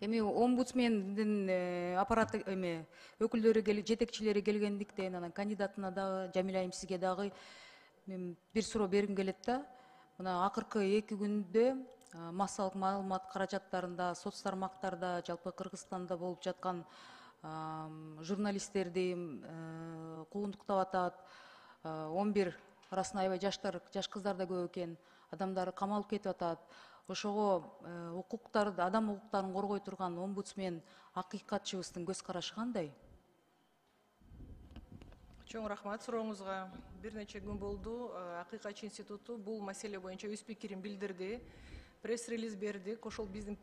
Эми омбудсмендин аппараты өкүлдөрү жетекчилери келгендиктен анан кандидатына дагы Жамиля айым сизге дагы мен бир суроо бергим келет да. Мына акыркы 2 күндө массалык маалымат каражаттарында, соц тармактарда, жалпы Кыргызстанда болуп жаткан журналисттерди куугунтуктап атат. 11 арасында аябай жаш кыздар да көп экен. Адамдар камалып кетип атат. Ошого адам укуктарын коргой турган омбудсмен акыйкатчыбыздын көз карашы кандай? Чоң рахмат сурооңузга. Бир нече күн болду. Акыйкатчы институту бул маселе боюнча өз пикирин билдирди. Пресс-релиз бердик. Ошол биздин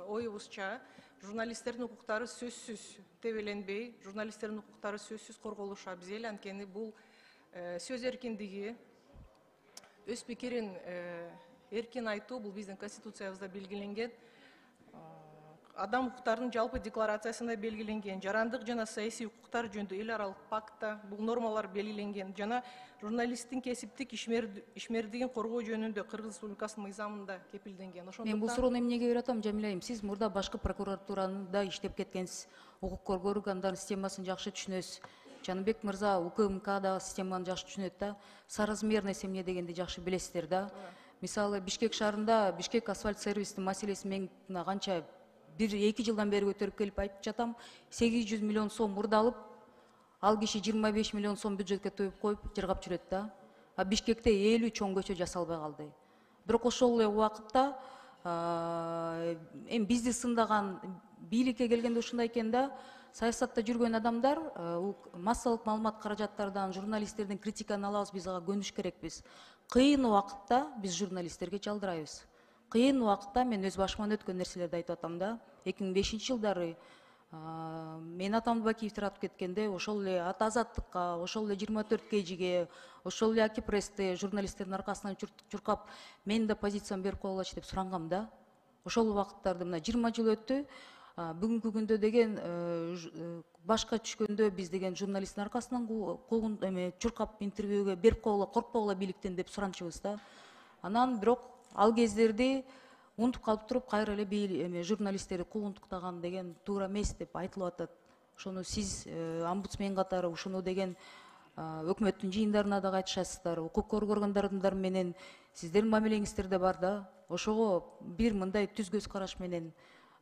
оюбузча журналисттердин укуктары сөзсүз тебеленбей, журналисттердин укуктары сөзсүз корголушу абзел. Анткени бул сөз эркиндиги, өз пикирин эркин айтуу бул биздин конституциябызда белгиленген. Адам укуктарынын жалпы декларациясында белгиленген, жарандык жана саясий укуктар жөнүндө эл аралык пактта бул нормалар белгиленген жана журналисттин кесиптик ишмердигин коргоо жөнүндө Кыргыз Республикасынын мыйзамында кепилденген. Мен бул суроону эмнеге берип атам, Жамиля айым? Сиз мурда башкы прокуратурада иштеп кеткенсиз, укук коргоо органдарынын системасын жакшы түшүнөсүз. Жаныбек мырза УКМК системаны жакшы түшүнөт да, соразмерность эмне дегенди жакшы билесиздер да. Мисалы Бишкек шаарында Бишкек асфальт сервистин маселесин мен канча 1-2 жылдан бери көтөрүп келип айтып жатам. 800 миллион сом мурдалып, ал киши 25 миллион сом бюджетке тоюп коюп жыргап жүрөт да. А Бишкекте 50 чоң көчө жасалбай калды. Бирок ошол эле убакытта бизди сындаган бийликке келгенде ушундай экен да. Саясатта жүргөн адамдар массалык маалымат каражаттардан журналисттердин критиканы алабыз, биз ага көнүш керекпиз. Кыйын убакытта биз журналисттерге жалдырайбыз. Кыйын убакытта мен өз башыман өткөн нерселерди айтып атам да. 2005 жылдары мен атамды Бакиев таратып кеткенде ошол эле Ата Азаттыкка, ошол эле 24 KGге, ошол эле Аки Прессте журналисттердин аркасынан чуркап, мен да позициямды берип койгулачы деп сурангам да. Ошол убакыттарды мына 20 жыл өттү. Бүгүнкү күндө деген башка түшкөндө биз деген журналисттин аркасынан чуркап интервьюге берип койгула, коркпогула бийликтен деп суранчыбыз да. Анан бирок ал кездерди унутуп калып туруп кайра эле журналисттерди куугунтуктаган деген туура эмес деп айтылып атат. Ошону сиз омбудсмен катары ушуну деген өкмөттүн жыйындарына дагы айтышасыздар, укук коргоо органдары менен сиздердин мамилеңиздер да бар да. Ошого бир мындай түз көз караш менен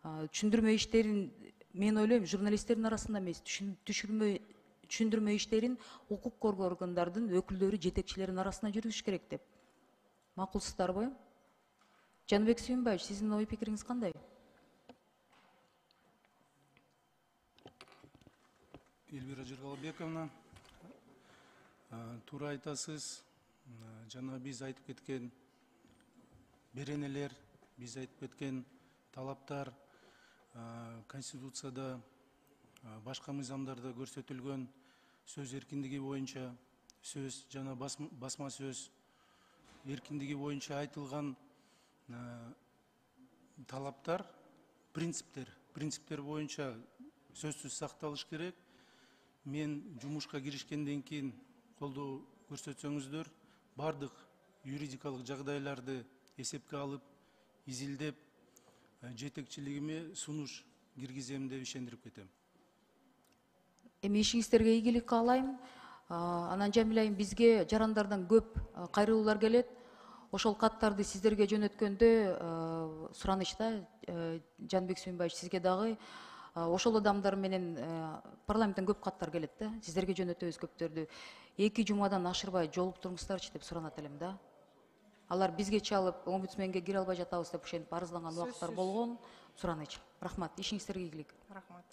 түшүндүрмө иштерин мен ойлойм журналисттердин арасында эмес, түшүндүрмө иштерин укук коргоо органдардын өкүлдөрү, жетекчилеринин арасында жүргүзүш керек деп. Макулсуздарбы? Жаныбек Сүйүнбаевич, сиздин ой пикириңиз кандай? Эльвира Жыргалбековна, туура айтасыз. Жана биз айтып кеткен беренелер, биз айтып кеткен талаптар Конституцияда, башка мыйзамдарда көрсөтүлгөн сөз эркиндиги боюнча, сөз жана басма сөз эркиндиги боюнча айтылган талаптар, принциптер боюнча сөзсүз сакталыш керек. Мен жумушка киришкенден кийин колдоо көрсөтсөңүздөр, бардык юридикалык жагдайларды эсепке алып, изилдеп, жетекчилигиме сунуш киргизем деп ишендирип кетем. Эми ишиңиздерге ийгилик каалайм. Анан Жамиля айым, бизге жарандардан көп кайрылуулар келет. Ошол каттарды сиздерге жөнөткөндө суранычта Жанбек Сүйүнбаевич, сизге дагы ошол адамдар менен парламенттен көп каттар келет да. Сиздерге жөнөтөбүз көптөрдү. 2 жумадан ашырбай жолуп туруңуздарчы деп суранат элем да. Алар бизге чалып, омбудсменге кире албай жатабыз деп ошентип арызданган убакыттар болгон. Сураныч. Рахмат. Ишиңиздерге ийгилик. Рахмат.